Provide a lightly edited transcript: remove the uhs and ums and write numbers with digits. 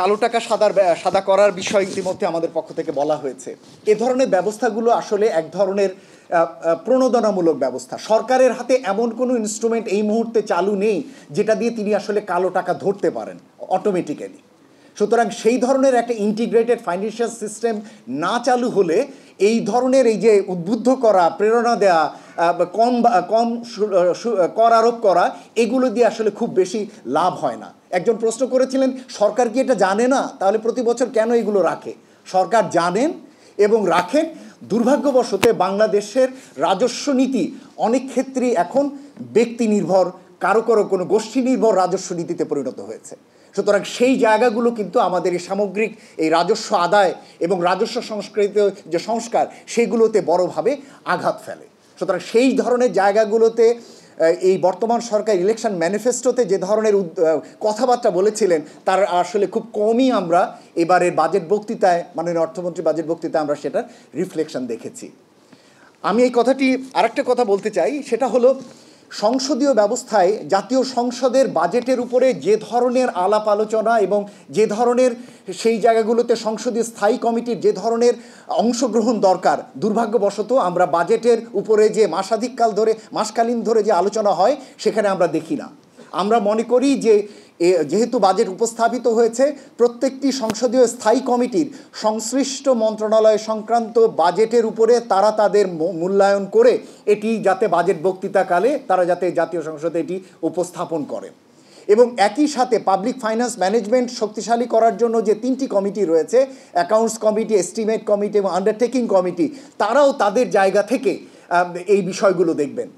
কালো টাকা সাদা করার বিষয় ইতিমধ্যে আমাদের পক্ষ থেকে বলা হয়েছে। এ ধরনের ব্যবস্থাগুলো আসলে এক ধরনের প্রণোদনামূলক ব্যবস্থা। সরকারের হাতে এমন কোনো ইনস্ট্রুমেন্ট এই মুহূর্তে চালু নেই যেটা দিয়ে তিনি আসলে কালো টাকা ধরতে পারেন অটোমেটিক্যালি। সুতরাং সেই ধরনের একটা ইন্টিগ্রেটেড ফাইন্যান্সিয়াল সিস্টেম না চালু হলে এই ধরনের এই যে উদ্বুদ্ধ করা, প্রেরণা দেওয়া, কম কর আরোপ করা, এগুলো দিয়ে আসলে খুব বেশি লাভ হয় না। একজন প্রশ্ন করেছিলেন সরকার কি এটা জানে না, তাহলে প্রতি বছর কেন এগুলো রাখে? সরকার জানেন এবং রাখেন। দুর্ভাগ্যবশত বাংলাদেশের রাজস্ব নীতি অনেক ক্ষেত্রেই এখন ব্যক্তি নির্ভর, কারো কোনো গোষ্ঠী নির্ভর রাজস্ব নীতিতে পরিণত হয়েছে। সুতরাং সেই জায়গাগুলো কিন্তু আমাদের এই সামগ্রিক এই রাজস্ব আদায় এবং রাজস্ব সংস্কৃত যে সংস্কার, সেগুলোতে বড়ভাবে আঘাত ফেলে। সুতরাং সেই ধরনের জায়গাগুলোতে এই বর্তমান সরকার ইলেকশন ম্যানিফেস্টোতে যে ধরনের কথাবার্তা বলেছিলেন তার আসলে খুব কমই আমরা এবারের বাজেট বক্তৃতায়, মাননীয় অর্থমন্ত্রী বাজেট বক্তৃতায় আমরা সেটার রিফ্লেকশন দেখেছি। আমি এই কথাটি আরেকটা কথা বলতে চাই, সেটা হলো সংসদীয় ব্যবস্থায় জাতীয় সংসদের বাজেটের উপরে যে ধরনের আলাপ আলোচনা এবং যে ধরনের সেই জায়গাগুলোতে সংসদীয় স্থায়ী কমিটির যে ধরনের অংশগ্রহণ দরকার, দুর্ভাগ্যবশত আমরা বাজেটের উপরে যে মাসকালীন ধরে যে আলোচনা হয় সেখানে আমরা দেখি না। আমরা মনে করি যে যেহেতু বাজেট উপস্থাপিত হয়েছে, প্রত্যেকটি সংসদীয় স্থায়ী কমিটির সংশ্লিষ্ট মন্ত্রণালয় সংক্রান্ত বাজেটের উপরে তারা তাদের মূল্যায়ন করে এটি যাতে বাজেট বক্তৃতাকালে তারা যাতে জাতীয় সংসদে এটি উপস্থাপন করে। এবং একই সাথে পাবলিক ফাইন্যান্স ম্যানেজমেন্ট শক্তিশালী করার জন্য যে 3টি কমিটি রয়েছে, অ্যাকাউন্টস কমিটি, এস্টিমেট কমিটি এবং আন্ডারটেকিং কমিটি, তারাও তাদের জায়গা থেকে এই বিষয়গুলো দেখবেন।